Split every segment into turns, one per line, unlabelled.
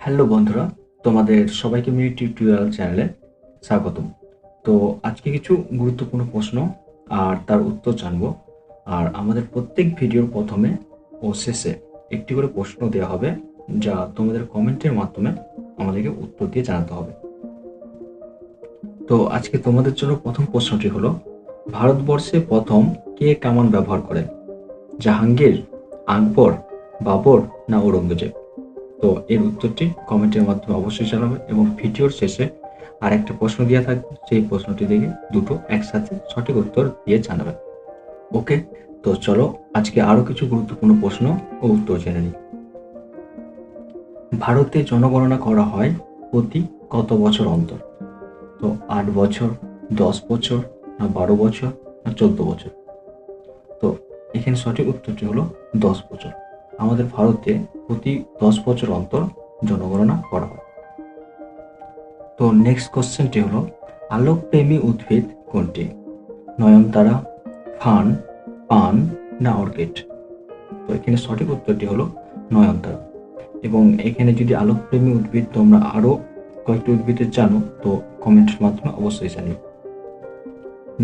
Hello বন্ধুরা, তোমাদের সবাইকে মিনি টিউটোরিয়াল চ্যানেলে স্বাগতম। তো আজকে কিছু গুরুত্বপূর্ণ প্রশ্ন আর তার উত্তর জানবো। আর আমাদের প্রত্যেক ভিডিওর প্রথমে ও শেষে একটি করে প্রশ্ন দেওয়া হবে, যা তোমাদের কমেন্টের মাধ্যমে আমাদেরকে উত্তর দিয়ে জানাতে হবে। তো আজকে তোমাদের জন্য প্রথম প্রশ্নটি হলো, ভারতবর্ষে প্রথম কে কামান ব্যবহার করেন? জাহাঙ্গীর, আকবর, বাবর না ঔরঙ্গজেব? তো এর উত্তরটি কমেন্টের মাধ্যমে অবশ্যই জানাবে এবং ভিডিওর শেষে আর একটা প্রশ্ন দেওয়া থাকবে, সেই প্রশ্নটি দেখে দুটো একসাথে সঠিক উত্তর দিয়ে জানাবে। ওকে, তো চলো আজকে আরো কিছু গুরুত্বপূর্ণ প্রশ্ন ও উত্তর জেনে নিই। ভারতে জনগণনা করা হয় প্রতি কত বছর অন্তর? তো 8 বছর, 10 বছর, না 12 বছর, না 14 বছর? তো এখানে সঠিক উত্তরটি হলো 10 বছর। আমাদের ভারতে প্রতি 10 বছর অন্তর জনগণনা করা হয়। তো নেক্সট কোশ্চেনটি হলো, আলোকপ্রেমী উদ্ভিদ কোনটি? নয়নতারা, ফান, পান না অর্কিড? তো এখানে সঠিক উত্তরটি হলো নয়নতারা। এবং এখানে যদি আলোকপ্রেমী উদ্ভিদ তোমরা আরো কয়েকটি উদ্ভিদের জানো তো কমেন্টের মাধ্যমে অবশ্যই জানিও।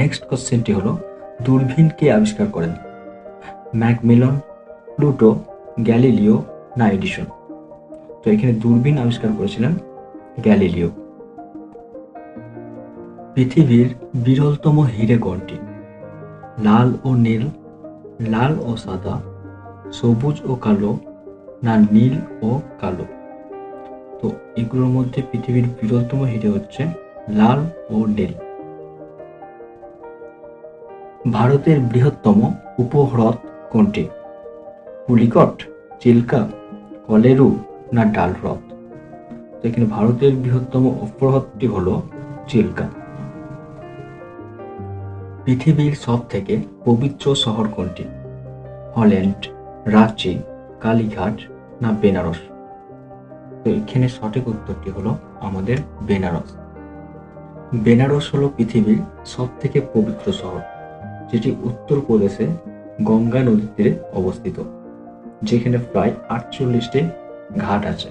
নেক্সট কোশ্চেনটি হলো, দূরবীন কে আবিষ্কার করেন? ম্যাকমিলন, প্লুটো, গ্যালিলিও না এডিসন? তো এখানে দূরবীন আবিষ্কার করেছিলেন গ্যালিলিও। পৃথিবীর বিরলতম হিরে কোনটি? লাল ও নীল, লাল ও সাদা, সবুজ ও কালো না নীল ও কালো? তো এগুলোর মধ্যে পৃথিবীর বিরলতম হিরে হচ্ছে লাল ও নীল। ভারতের বৃহত্তম উপহ্রদ কোনটি? পুলিকট, চিল্কা, কলেরু না ডাল হ্রদ? তো এখানে ভারতের বৃহত্তম উপহ্রদটি হলো চিল্কা। পৃথিবীর সব থেকে পবিত্র শহর কোনটি? হল্যান্ড, রাঁচি, কালীঘাট না বেনারস? তো এখানে সঠিক উত্তরটি হলো আমাদের বেনারস। বেনারস হলো পৃথিবীর সব থেকে পবিত্র শহর, যেটি উত্তরপ্রদেশে গঙ্গা নদীর তীরে অবস্থিত, যেখানে প্রায় 48টি ঘাট আছে।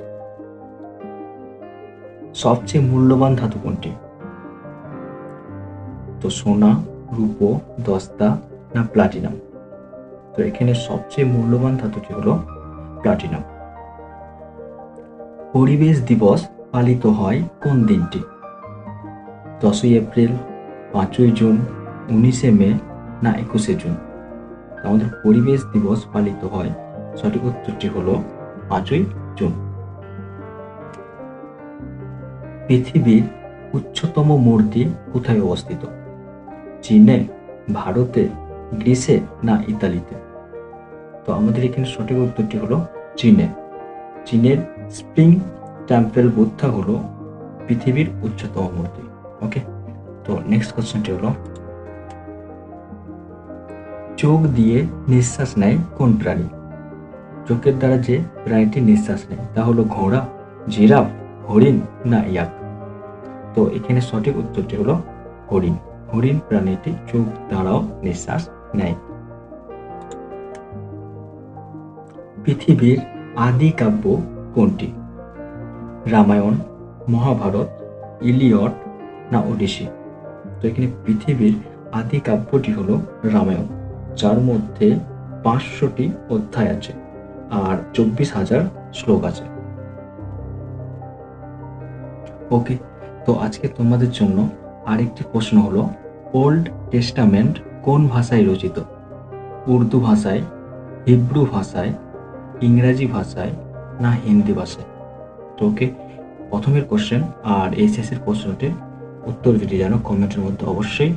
সবচেয়ে মূল্যবান ধাতু কোনটি? তো সোনা, রূপো, দস্তা না প্লাটিনাম? তো এখানে সবচেয়ে মূল্যবান ধাতুটি হলো প্লাটিনাম। পরিবেশ দিবস পালিত হয় কোন দিনটি? 10ই এপ্রিল, 5ই জুন, 19শে মে না 21শে জুন? আমাদের পরিবেশ দিবস পালিত হয়, সঠিক উত্তরটি হলো 5ই জুন। পৃথিবীর উচ্চতম মূর্তি কোথায় অবস্থিত? চীনে, ভারতে, গ্রিসে না ইতালিতে? তো আমাদের এখানে সঠিক উত্তরটি হলো চীনে। চীনের স্প্রিং টেম্পল বুদ্ধা হলো পৃথিবীর উচ্চতম মূর্তি। ওকে, তো নেক্সট কোশ্চেনটি হলো, চোখ দিয়ে নিঃশ্বাস নেয় কোন প্রাণী? চোখের দ্বারা যে প্রাণীটি নিঃশ্বাস নেয় তা হলো ঘোড়া, জিরাফ, হরিণ না ইয়াক? তো এখানে সঠিক উত্তরটি হলো হরিণ। হরিণ প্রাণীটি চোখ দ্বারাও নিঃশ্বাস নেয়। পৃথিবীর আদি কাব্য কোনটি? রামায়ণ, মহাভারত, ইলিয়ড না ওডিসি? তো এখানে পৃথিবীর আদি কাব্যটি হলো রামায়ণ, যার মধ্যে 500টি অধ্যায় আছে আর 24,000 শ্লোক আছে। ওকে, তো আজকে তোমাদের জন্য আরেকটি প্রশ্ন হলো, ওল্ড টেস্টামেন্ট কোন ভাষায় রচিত? উর্দু ভাষায়, হিব্রু ভাষায়, ইংরাজি ভাষায় না হিন্দি ভাষায়? তো ওকে, প্রথমের কোশ্চেন আর এই শেষের প্রশ্নটির উত্তর যদি জানো কমেন্টের মধ্যে অবশ্যই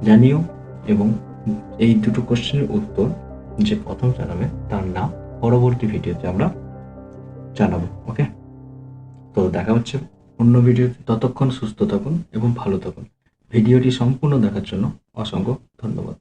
জানিও, এবং এই দুটো কোশ্চেনের উত্তর যে প্রথম জানাবে তার নাম পরবর্তী ভিডিওতে আমরা জানাবো। ওকে, তো দেখা হচ্ছে অন্য ভিডিওতে। ততক্ষণ সুস্থ থাকুন এবং ভালো থাকুন। ভিডিওটি সম্পূর্ণ দেখার জন্য অসংখ্য ধন্যবাদ।